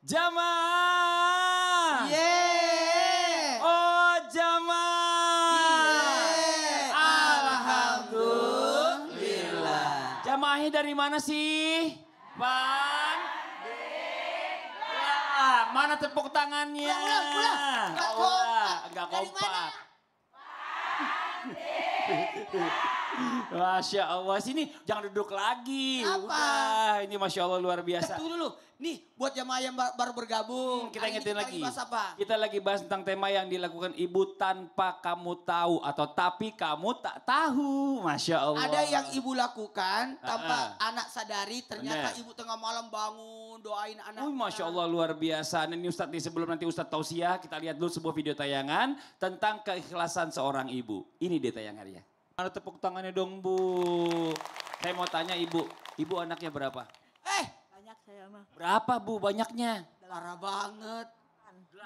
Jamaah. Yeay. Oh jamaah. Yeay. Alhamdulillah. Jamaahnya dari mana sih? Mana tepuk tangannya? Ulang. Nggak kompak. Enggak Dari kompak. Masya Allah, sini jangan duduk lagi. Apa? Udah, ini Masya Allah luar biasa. Tunggu dulu. Nih buat jamaah yang baru bergabung. Kita Hari ini ingetin lagi. bahas apa? Kita lagi bahas tentang tema yang dilakukan ibu tanpa kamu tahu atau tapi kamu tak tahu. Masya Allah. Ada yang ibu lakukan tanpa anak sadari, ternyata Bener. ibu tengah malam bangun doain anaknya. Masya Allah luar biasa. Nah, ini Ustadz nih sebelum nanti Ustadz tausiah, kita lihat dulu sebuah video tayangan tentang keikhlasan seorang ibu. Ini dia tayangannya. Ada tepuk tangannya dong Bu. Saya mau tanya Ibu anaknya berapa? Banyak saya mah. Berapa Bu banyaknya? Parah banget.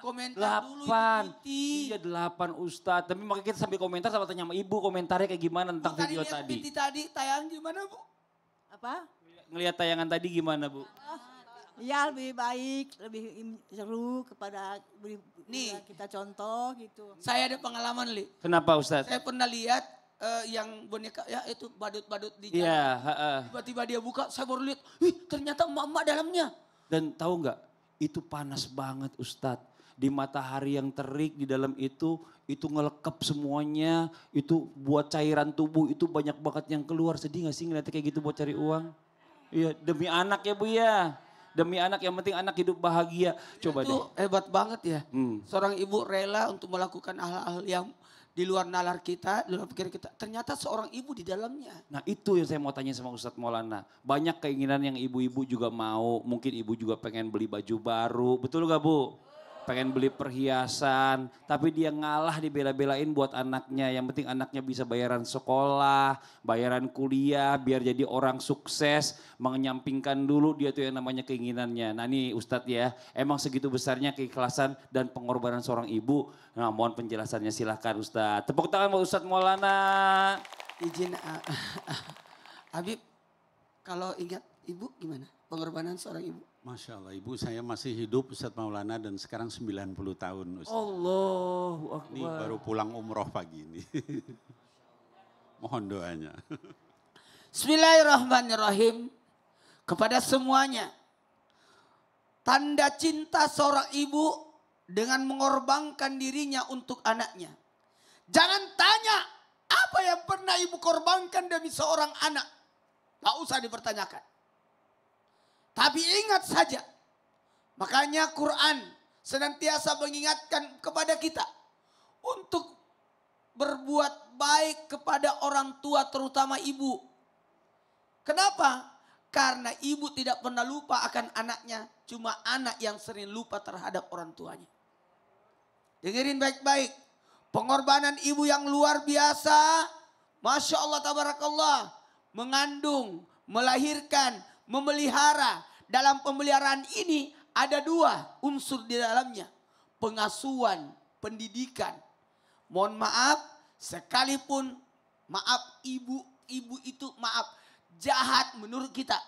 Komentar dulu 8. Ibu Titi. Iya 8 Ustadz. Tapi makanya kita sambil komentar sama tanya sama Ibu komentarnya kayak gimana tentang Tadi video lihat tadi. Titi tadi tayang gimana Bu? Apa? Ngelihat tayangan tadi gimana Bu? Ya lebih baik, lebih seru kepada Nih. kita contoh gitu. Saya ada pengalaman Li. Kenapa Ustadz? Saya pernah lihat yang boneka ya itu badut-badut di jalan. Iya. Tiba-tiba dia buka, saya baru lihat, wih ternyata emak-emak dalamnya. Dan tahu nggak? Itu panas banget Ustadz. Di matahari yang terik di dalam itu ngelekep semuanya. Itu buat cairan tubuh itu banyak banget yang keluar. Sedih gak sih ngeliatnya kayak gitu buat cari uang? Iya demi anak ya Bu ya. Demi anak yang penting anak hidup bahagia. Coba Itu deh. hebat banget ya. Hmm. Seorang ibu rela untuk melakukan hal-hal yang di luar nalar kita, di luar pikir kita. Ternyata seorang ibu di dalamnya. Nah itu yang saya mau tanya sama Ustadz Maulana. Banyak keinginan yang ibu-ibu juga mau. Mungkin ibu juga pengen beli baju baru. Betul gak Bu? Pengen beli perhiasan. Tapi dia ngalah dibela-belain buat anaknya. Yang penting anaknya bisa bayaran sekolah, bayaran kuliah. Biar jadi orang sukses. Menyampingkan dulu dia tuh yang namanya keinginannya. Nah nih Ustadz ya. Emang segitu besarnya keikhlasan dan pengorbanan seorang ibu. Nah mohon penjelasannya silahkan Ustadz. Tepuk tangan buat Ustadz Maulana. Izin Habib, kalau ingat ibu gimana? Pengorbanan seorang ibu. Masya Allah, ibu saya masih hidup Ustadz Maulana dan sekarang 90 tahun Ustadz. Allahu Ini Akbar. baru pulang umroh pagi ini. Mohon doanya. Bismillahirrahmanirrahim. Kepada semuanya. Tanda cinta seorang ibu dengan mengorbankan dirinya untuk anaknya. Jangan tanya apa yang pernah ibu korbankan demi seorang anak. Tak usah dipertanyakan. Tapi ingat saja, makanya Quran senantiasa mengingatkan kepada kita untuk berbuat baik kepada orang tua terutama ibu. Kenapa? Karena ibu tidak pernah lupa akan anaknya, cuma anak yang sering lupa terhadap orang tuanya. Dengerin baik-baik, pengorbanan ibu yang luar biasa, Masya Allah tabarakallah, mengandung, melahirkan, memelihara. Dalam pemeliharaan ini ada 2 unsur di dalamnya. Pengasuhan, pendidikan. Mohon maaf, sekalipun maaf ibu itu maaf jahat menurut kita.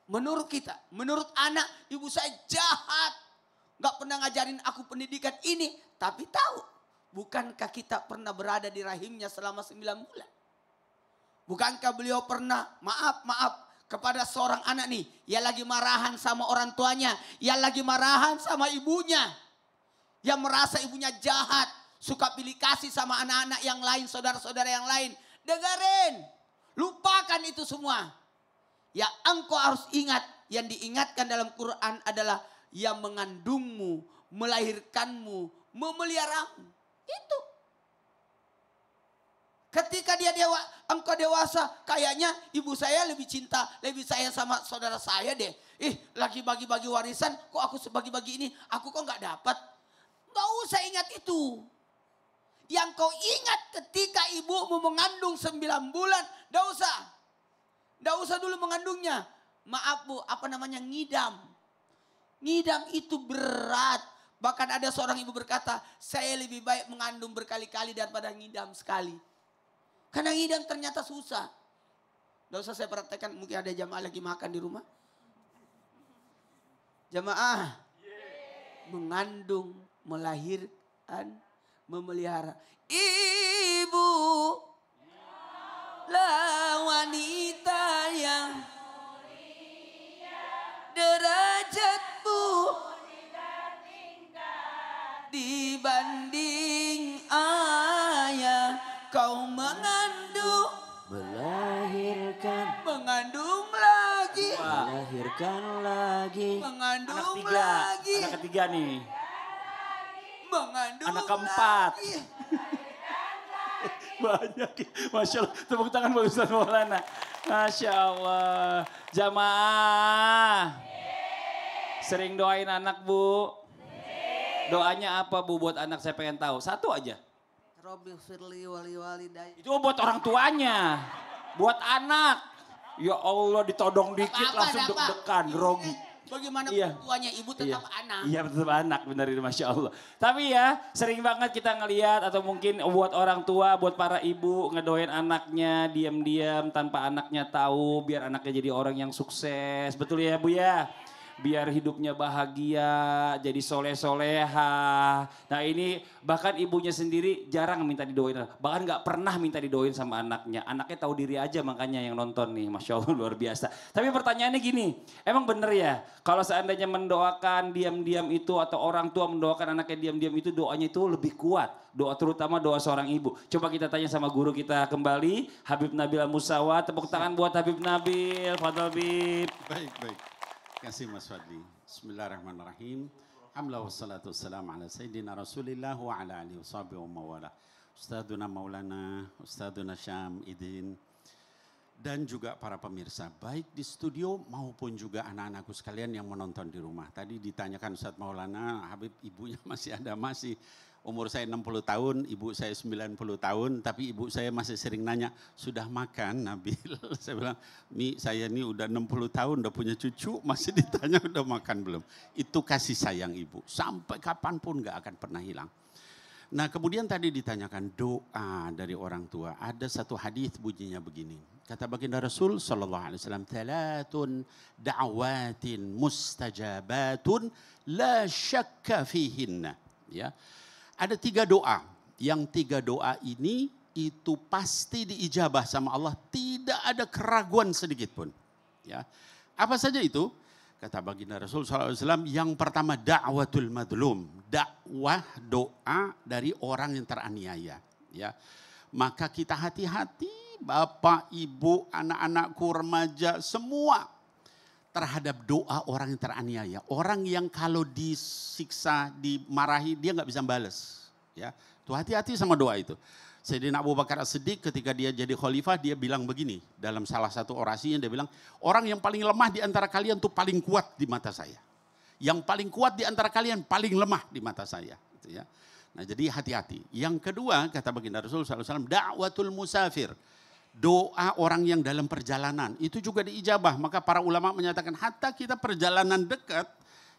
Menurut kita, menurut anak ibu saya jahat. Gak pernah ngajarin aku pendidikan ini. Tapi tahu, bukankah kita pernah berada di rahimnya selama 9 bulan? Bukankah beliau pernah, maaf, kepada seorang anak nih. Yang lagi marahan sama orang tuanya. Yang lagi marahan sama ibunya. Yang merasa ibunya jahat. Suka pilih kasih sama anak-anak yang lain, saudara-saudara yang lain. Dengerin, lupakan itu semua. Ya engkau harus ingat, yang diingatkan dalam Quran adalah yang mengandungmu, melahirkanmu, memeliharamu. Itu. Ketika engkau dewasa, kayaknya ibu saya lebih cinta, lebih sayang sama saudara saya deh. Lagi bagi-bagi warisan, kok aku sebagi-bagi ini, aku kok gak dapat. Gak usah ingat itu. Yang kau ingat ketika ibumu mengandung 9 bulan, gak usah. Gak usah dulu mengandungnya. Maaf Bu, ngidam. Ngidam itu berat. Bahkan ada seorang ibu berkata, saya lebih baik mengandung berkali-kali daripada ngidam sekali. Karena ngidam ternyata susah. Gak usah saya praktekkan, mungkin ada jamaah lagi makan di rumah. Jamaah. Mengandung, melahirkan, memelihara. Ibu lah wanita yang derajatmu dibanding ayah. Kau mengandung, mengandung lagi, Melahirkan lagi. mengandung Anak tiga, lagi, anak ketiga nih. mengandung Anak keempat. lagi. Banyak, Masya Allah. Tepuk tangan buat Ustaz Maulana. Masya Allah. Jamaah. Sering doain anak, Bu? Doanya apa, Bu, buat anak? Saya pengen tahu. Satu aja. Robi firli wali walidayya. Itu buat orang tuanya. Buat anak. Ya Allah, ditodong dikit Apa-apa, langsung apa? deg-degan, grogi. Bagaimana Iya. tuanya ibu tetap anak. Iya tetap anak, benar itu, Masya Allah. Tapi ya sering banget kita ngelihat atau mungkin buat orang tua, buat para ibu ngedoain anaknya diam-diam tanpa anaknya tahu biar anaknya jadi orang yang sukses. Betul ya Bu ya? Biar hidupnya bahagia, jadi soleh-soleha. Nah ini bahkan ibunya sendiri jarang minta didoain. Bahkan gak pernah minta didoain sama anaknya. Anaknya tahu diri aja makanya yang nonton nih. Masya Allah luar biasa. Tapi pertanyaannya gini, emang bener ya kalau seandainya mendoakan diam-diam itu atau orang tua mendoakan anaknya diam-diam itu doanya itu lebih kuat. Doa terutama doa seorang ibu. Coba kita tanya sama guru kita kembali. Habib Nabil Musawa, tepuk tangan buat Habib Nabil. Fadal Habib. Baik, baik. Terima kasih Mas Fadli. Bismillahirrahmanirrahim. Alhamdulillah wassalatu wassalamu ala Sayyidina Rasulillah wa ala alihi wa sahbihi wa mawala. Ustaduna Maulana, Ustaduna Syam Idin, dan juga para pemirsa, baik di studio maupun juga anak-anakku sekalian yang menonton di rumah. Tadi ditanyakan Ustadz Maulana, Habib ibunya masih ada, masih. Umur saya 60 tahun, ibu saya 90 tahun, tapi ibu saya masih sering nanya, sudah makan Nabil? Saya bilang, Mi saya ini udah 60 tahun, udah punya cucu, masih ditanya udah makan belum? Itu kasih sayang ibu, sampai kapanpun gak akan pernah hilang. Nah kemudian tadi ditanyakan doa dari orang tua. Ada satu hadis bunyinya begini. Kata baginda Rasul SAW, Thalatun da'watin mustajabatun la syakka fihinna. Ya. Ada 3 doa. Yang 3 doa ini itu pasti diijabah sama Allah. Tidak ada keraguan sedikit pun. Ya. Apa saja itu? Kata baginda Rasul SAW, yang pertama da'watul madlum. Dakwah, doa dari orang yang teraniaya. Ya. Maka kita hati-hati, bapak, ibu, anak-anakku, remaja, semua terhadap doa orang yang teraniaya. Orang yang kalau disiksa, dimarahi, dia nggak bisa balas. Ya. Tuh hati-hati sama doa itu. Sayyidina Abu Bakar As-Siddiq ketika dia jadi khalifah, dia bilang begini. Dalam salah satu orasinya dia bilang, orang yang paling lemah di antara kalian tuh paling kuat di mata saya. Yang paling kuat di antara kalian paling lemah di mata saya. Gitu ya. Nah jadi hati-hati. Yang kedua kata baginda Rasul SAW, da'watul musafir. Doa orang yang dalam perjalanan itu juga diijabah. Maka para ulama menyatakan hatta kita perjalanan dekat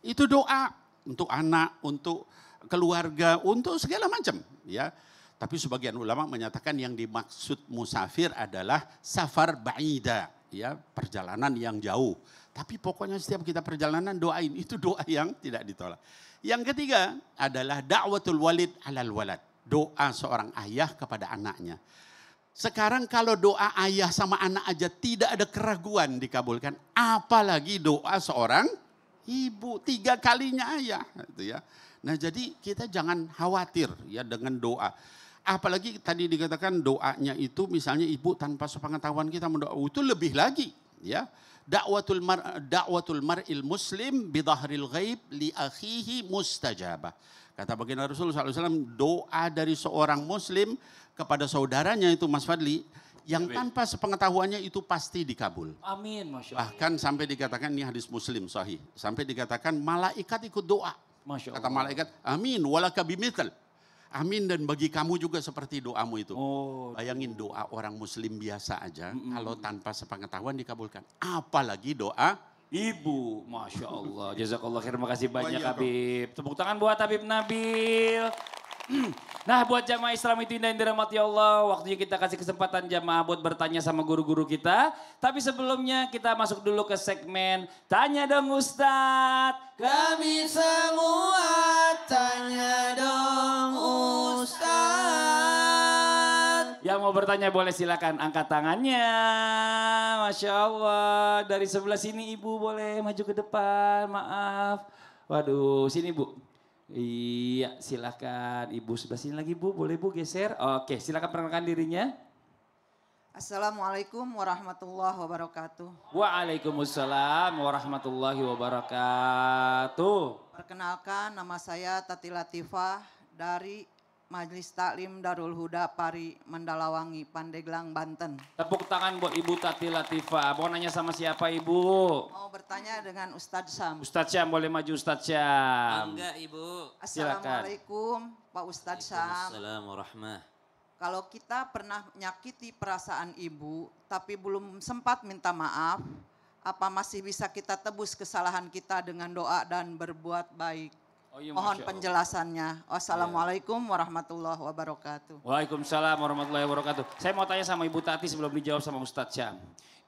itu doa untuk anak, untuk keluarga, untuk segala macam. Ya. Tapi sebagian ulama menyatakan yang dimaksud musafir adalah safar ba'ida. Ya, perjalanan yang jauh. Tapi pokoknya setiap kita perjalanan doain. Itu doa yang tidak ditolak. Yang ketiga adalah da'watul walid alal walad. Doa seorang ayah kepada anaknya. Sekarang kalau doa ayah sama anak aja tidak ada keraguan dikabulkan. Apalagi doa seorang ibu, 3 kalinya ayah. Gitu ya. Nah jadi kita jangan khawatir ya dengan doa. Apalagi tadi dikatakan doanya itu misalnya ibu tanpa sepengetahuan kita mendoa. Itu lebih lagi ya. Da'watul mar'il muslim bidhahril ghaib li akhihi mustajabah. Kata baginda Rasulullah SAW, doa dari seorang muslim kepada saudaranya itu Mas Fadli, yang tanpa sepengetahuannya itu pasti dikabul. Amin, Masya Allah. Bahkan sampai dikatakan, ini hadis Muslim sahih, sampai dikatakan malaikat ikut doa. Masya Allah. Kata malaikat, amin walaka bimithl. Amin dan bagi kamu juga seperti doamu itu. Oh, Bayangin doa orang muslim biasa aja, kalau tanpa sepengetahuan dikabulkan. Apalagi doa ibu, Masya Allah. Jazakallah khair, terima kasih banyak Banyak, Habib. Tepuk tangan buat Habib Nabil. Nah buat jamaah Islam itu indah yang dirahmati Allah, waktunya kita kasih kesempatan jamaah buat bertanya sama guru-guru kita. Tapi sebelumnya kita masuk dulu ke segmen Tanya Dong Ustadz. Kami semua tanya dong Ustaz. Yang mau bertanya boleh silakan angkat tangannya. Masya Allah, dari sebelah sini ibu boleh maju ke depan, maaf. Waduh, sini bu. Iya, silakan. Ibu sebelah sini lagi bu, boleh bu geser. Oke, silakan perkenalkan dirinya. Assalamualaikum warahmatullahi wabarakatuh. Waalaikumsalam warahmatullahi wabarakatuh. Perkenalkan, nama saya Tati Latifah dari Majelis Taklim Darul Huda Pari Mandalawangi, Pandeglang, Banten. Tepuk tangan buat Ibu Tati Latifah. Mau nanya sama siapa Ibu? Mau bertanya dengan Ustadz Sam. Ustadz Syam, boleh maju Ustadz Syam. Enggak Ibu. Assalamualaikum Pak Ustadz Sam. Assalamualaikum warahmatullahi. Kalau kita pernah menyakiti perasaan ibu tapi belum sempat minta maaf, apa masih bisa kita tebus kesalahan kita dengan doa dan berbuat baik? Oh iya, Mohon Masya Allah. penjelasannya. Wassalamualaikum warahmatullahi wabarakatuh. Waalaikumsalam warahmatullahi wabarakatuh. Saya mau tanya sama Ibu Tati sebelum dijawab sama Ustadz Syam.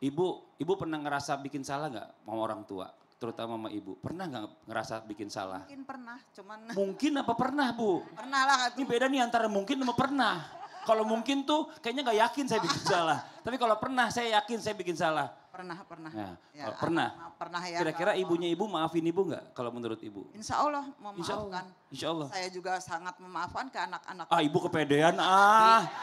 Ibu pernah ngerasa bikin salah nggak sama orang tua? Terutama sama ibu. Pernah nggak ngerasa bikin salah? Mungkin pernah, cuman Mungkin apa pernah Bu? pernah lah. Ini beda nih antara mungkin sama pernah. Kalau mungkin tuh kayaknya nggak yakin saya bikin salah. Tapi kalau pernah saya yakin saya bikin salah. Pernah. Nah, Ya, kalau pernah. Pernah ya. Kira-kira ibunya ibu maafin ibu nggak kalau menurut ibu? Insya Allah Insya Allah. memaafkan. Insya Allah. Saya juga sangat memaafkan ke anak-anak. Ah ibu kepedean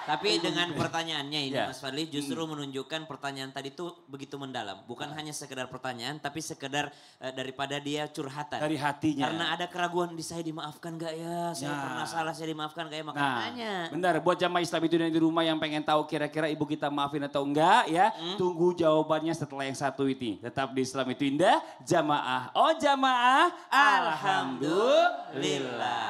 Tapi dengan pertanyaannya ini Ya. Mas Fadli justru menunjukkan pertanyaan tadi itu begitu mendalam. Bukan hanya sekedar pertanyaan tapi sekedar daripada dia curhatan. Dari hatinya. Karena ada keraguan di saya dimaafkan gak ya? Saya Ya. pernah salah, saya dimaafkan gak ya? Makanya Nah, nanya. benar buat jamaah Islam itu yang di rumah yang pengen tahu kira-kira ibu kita maafin atau enggak ya. Tunggu jawabannya setelah yang satu ini. Tetap di Islam itu indah, jamaah. Oh jamaah, alhamdulillah.